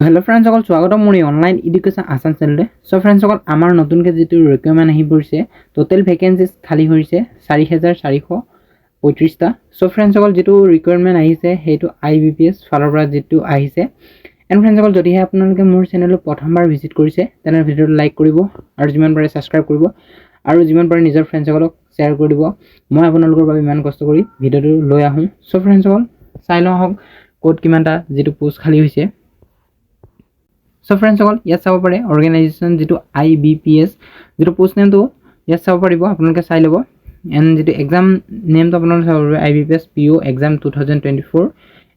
Hello friends सकल स्वागत मोर online education आसान चैनल। सो फ्रेंड्स सकल आमार नतुनके जी रिक्वायरमेंट आहि परिছে टोटल वैकेंसीज खाली होइছে 4435 टा। सो फ्रेंड्स सकल जी रिक्वायरमेंट आहिছে हेतु आईबीपीएस फाলৰ পৰা যেটো আহিছে। एंड फ्रेंड्स सकल যদিহে আপোনালোকে মোৰ চেনেল প্ৰথমবাৰ ভিজিট কৰিছে তেনে ভিডিওটো লাইক কৰিব আৰু যিমান পাৰে সাবস্ক্ৰাইব কৰিব আৰু যিমান পাৰে নিজৰ ফ্ৰেন্ডছ সকলক শেয়াৰ কৰি দিব। মই আপোনালোকৰ বাবে ইমান কষ্ট কৰি ভিডিওটো লৈ আহোঁ। সো फ्रेंड्स सकल চাই লওঁ হক কোড কিমানটা যেটো পোষ্ট খালি হৈছে। सो फ्रेंड्स सकल ইয়াত চাব পাৰে অৰ্গেনাইজেশ্যন যেটো আইবিপিএস যেটো পোষ্ট নেমটো ইয়াত চাব পাৰিব আপোনালোকে চাই ল'ব। এন্ড যেটো এক্সাম নেমটো আপোনালোকে চাব পাৰিব আইবিপিএস পিও এক্সাম 2024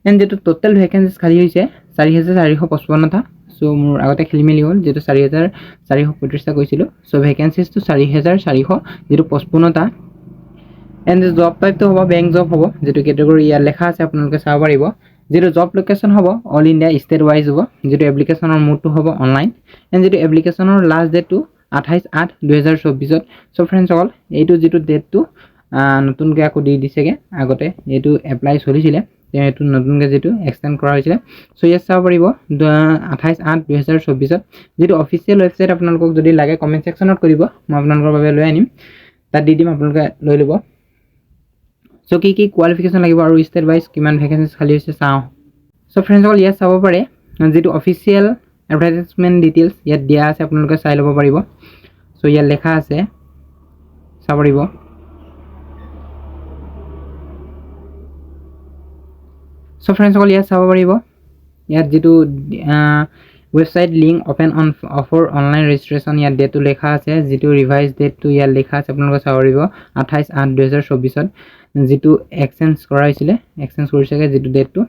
এন্ড যেটো টোটাল ভ্যাকেন্সিজ খালি হৈছে 4455 টা। সো মোৰ আগতে খেলি মেলি হ'ল যেটো 4435 টা কৈছিল। সো ভ্যাকেন্সিজ তো 4455 টা। एंड जॉब टाइप तो होबो बैंक जॉब होबो जेটো कैटेगरी या लेखा আছে আপোনালোকে চাব পাৰিব। जेটো जॉब लोकेशन होबो ऑल इंडिया स्टेट वाइज होबो। जेটো एप्लीकेशनर मोड तो होबो ऑनलाइन एंड जेটো एप्लीकेशनर लास्ट डेट तो 28/8/2024। सो फ्रेंड्स सकल एटु जेটো डेट तो नতুনকে আকো দি দিছেগে আগতে এটু এপ্লাই চলিছিলে এটু নতুনকে যেটো এক্সটেন্ড কৰা হৈছিলে। সো ইয়াত চাব পাৰিব 28/8/2024 যেটো অফিচিয়েল ওয়েবসাইট আপোনালোকক যদি লাগে কমেন্ট সেকশনত কৰিব মই আপোনালোকৰ বাবে লৈ আনিম তাত দি দিম আপোনালোকে লৈ লব। सो की क्वालिफिकेशन লাগিব আৰু স্টেট वाइज কিমান ভ্যাকেন্সি খালি হৈছে চাও। सो फ्रेंड्स সকল ইয়াত চাব পাৰে যেটো অফিচিয়েল এডভাৰটাইজমেন্ট ডিটেইলছ ইয়াত দিয়া আছে আপোনালোকে চাই লব পাৰিব। সো ইয়াত লেখা আছে চাব পাৰিব। सो फ्रेंड्स সকল ইয়াত চাব পাৰিব ইয়াত যেটো website link open on offer online registration या डेट तो लेखा আছে যেটো রিভাইজ डेट तो या लेखा আছে আপোনালোকে চাব পাৰিব 28/8/2024 যেটো এক্সচেঞ্জ কৰা হৈছিল এক্সচেঞ্জ কৰিছেগে যেটো डेट তো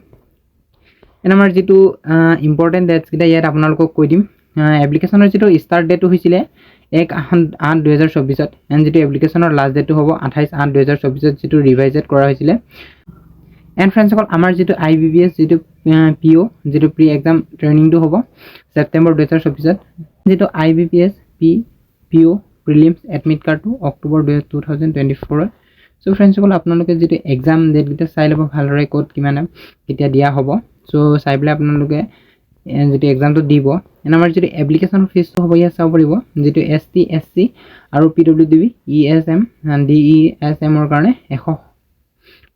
এন আমাৰ যেটো ইম্পৰ্টেন্ট ডেটস কিটা ইয়াত আপোনালোকক কৈ দিম। এপ্লিকেশনৰ যেটো স্টাৰ্ট ডেট হৈছিল 1/8/2024 এন যেটো এপ্লিকেশনৰ লাষ্ট ডেট হ'ব 28/8/2024 যেটো ৰিভাইজড কৰা হৈছিল। एंड फ्रेंड्स सकल आमार जेটো आईबीपीएस जेটো पीओ जेটো प्री एग्जाम ट्रेनिंग तो होबो सेप्टेम्बर 2024 जेটো IBPS PO prelims admit card तो अक्टोबर 2024। सो फ्रेंड्स सकल आपनालोके जेটো एग्जाम डेट किटा চাই লব ভালৰে কোড কিমান কিটা দিয়া হ'ব। सो চাই পেলাই আপোনালোকে যেটো एग्जाम তো দিব এন আমাৰ যেটো এপ্লিকেশন ফিস তো হ'ব ইয়া চাব পাৰিব যেটো এসটি এসসি আৰু পিডব্লিউডি ইএসএম ডিইএসএম ৰ কাৰণে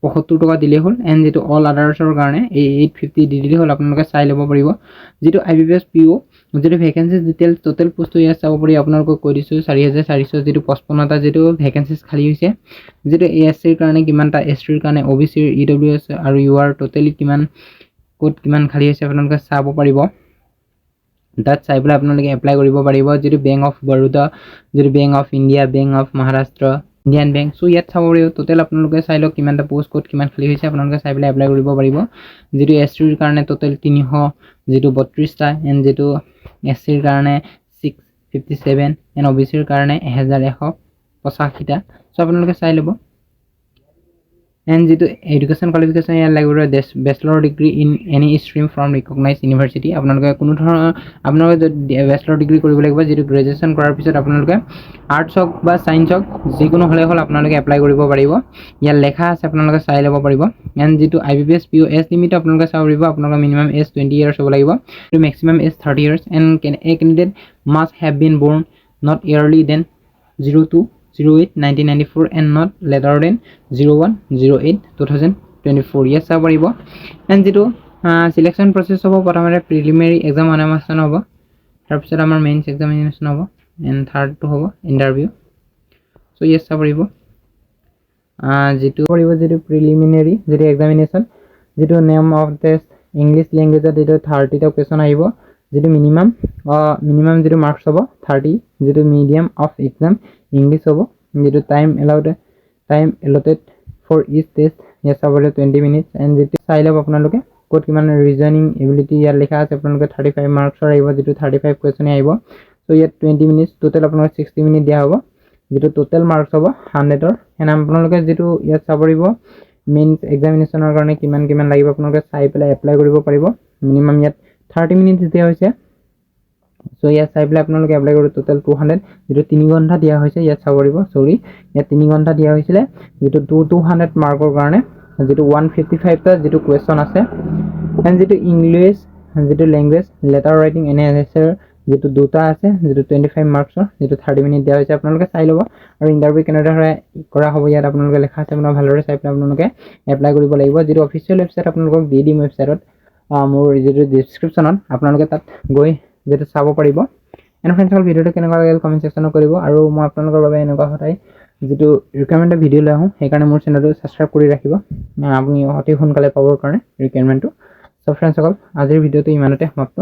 175 টাকা দিলে হল এন্ড যেটো অল আদাৰ্সৰ কাৰণে 850 দি দিলে হল আপোনালোকে চাই লব পাৰিব। যেটো আইবিপিএস পিও যেটো ভ্যাকেন্সিজ ডিটেইলছ টোটাল পোষ্ট ইয়াত চাব পাৰি আপোনালোকক কৈ দিছো 4455 যেটো 55 টা যেটো ভ্যাকেন্সিজ খালি হৈছে যেটো এএসসি ৰ কাৰণে কিমানটা এসটি ৰ কাৰণে ওবিসি ইডব্লিউএস আৰু ইউআৰ টোটালি কিমান কোড কিমান খালি হৈছে আপোনালোকে চাব পাৰিব। তাত চাই পেলাই আপোনালোকে এপ্লাই কৰিব পাৰিব যেটো বেংক অফ বৰোদা যেটো bank of India bank of Maharashtra Indian bank. So ইয়াত চাব পাৰিব টোটাল আপোনালোকে চাই লওক কিমানটা পোষ্ট কোড কিমান খালি হৈছে আপোনালোকে চাই পেলাই এপ্লাই কৰিব পাৰিব। যেটো এসটি ৰ কাৰণে টোটাল 300 যেটো 32 টা এন্ড যেটো এসসি ৰ কাৰণে 657 এন্ড ওবিসি ৰ কাৰণে 1185 টা। সো আপোনালোকে চাই লব एंड जेটো এডুকেশন কোৱালিফিকেশন ইয়াত লাগিব bachelor degree in any stream from recognised university আপোনালোকে কোনো ধৰণৰ আপোনালোকে ব্যাচেলৰ ডিগ্ৰী কৰিব লাগিব যেটো গ্ৰেজুৱেচন কৰাৰ পিছত আপোনালোকে আৰ্টছ হক বা সায়েন্স হক যিকোনো হলে হল আপোনালোকে এপ্লাই কৰিব পাৰিব। ইয়াত লেখা আছে আপোনালোকে চাই লব পাৰিব। এন্ড যেটো আইবিপিএস পিও এজ লিমিট আপোনালোকে চাব পাৰিব আপোনালোকৰ মিনিমাম এজ 20 ইয়াৰ্স হ'ব লাগিব to maximum age 30 years and a candidate must have been born not early than 02/08/1994 and not later than 01/08/2024 yes চাব পাৰিব। এন্ড যেটো সিলেকশন প্ৰসেস হ'ব প্ৰথমতে প্ৰিলিমিনাৰী এক্সাম অনামাসন হ'ব তাৰ পিছত আমাৰ মেইনছ এক্সামিনেশন হ'ব এন্ড থাৰ্ড তো হ'ব ইন্টাৰভিউ। সো yes চাব পাৰিব যেটো কৰিব যেটো প্ৰিলিমিনাৰী যেটো এক্সামিনেশন যেটো নেম অফ টেষ্ট ইংলিশ ল্যাঙ্গুৱেজত যেটো 30 টা কোৱেশ্চন আহিব যেটো মিনিমাম যেটো মাৰ্কস হ'ব 30 যেটো মিডিয়াম অফ এক্সাম इंग्लिश होबो जेটো time allotted for each test yes about 20 minutes and जेটো চাই লব আপোনালোকে কোড কিমান ৰিজনিং এবিলিটি ইয়াত লেখা আছে আপোনালোকে 35 মাৰ্কছৰ আহিব যেটো 35 কোৱেশ্চন আহিব। সো ইয়াত 20 মিনিটস টোটাল আপোনালোকে 60 মিনিট দিয়া হ'ব যেটো টোটাল মাৰ্কস হ'ব 100 ৰ এন্ড আপোনালোকে যেটো ইয়াত চাব পাৰিব মেইনছ এক্সামিনেশনৰ কাৰণে কিমান লাগিব আপোনালোকে চাই পেলাই এপ্লাই কৰিব পাৰিব। মিনিমাম ইয়াত 30 মিনিটস দিয়া হৈছে। सो ইয়াত চাই পেলাই আপোনালোকে এপ্লাই কৰি টোটাল 200 যেটো 3 ঘণ্টা দিয়া হৈছে ইয়াত চাব পাৰিব সৰি ইয়াত 3 ঘণ্টা দিয়া হৈছিল যেটো 200 মাৰ্কৰ কাৰণে যেটো 155 টা যেটো কোৱেশ্চন আছে এন্ড যেটো ইংলিশ যেটো ল্যাঙ্গুৱেজ লেটাৰ ৰাইটিং এনালাইসিছৰ যেটো দুটা আছে যেটো 25 মাৰ্কছৰ যেটো 30 মিনিট দিয়া হৈছে আপোনালোকে চাই ল'ব আৰু ইন্টাৰভিউ কেনেদৰে কৰা হ'ব ইয়াত আপোনালোকে লেখা আছে আপোনালোকে ভালদৰে চাই পেলাই আপোনালোকে এপ্লাই কৰিব লাগিব যেটো অফিচিয়েল ওয়েবসাইট আপোনালোকক দি দিম ওয়েবসাইটত মোৰ যেটো ডেসক্ৰিপচনত আপোনালোকে তাত গৈ যেটো চাব পাৰিব এন্ড ফ্ৰেন্ডছ অল ভিডিওটো কেনেকুৱা লাগিল কমেন্ট সেকশনত কৰিব আৰু মই আপোনালোকৰ বাবে এনেকুৱা হতাই যেটো ৰিকমেন্ডেড ভিডিও লৈ আহোঁ সেই কাৰণে মোৰ চেনেলটো সাবস্ক্ৰাইব কৰি ৰাখিব আপুনি অতি সোনকালে পাবৰ কাৰণে ৰিকমেন্ডটো সো ফ্ৰেন্ডছ অল আজিৰ ভিডিওটো ইমানতে সমাপ্ত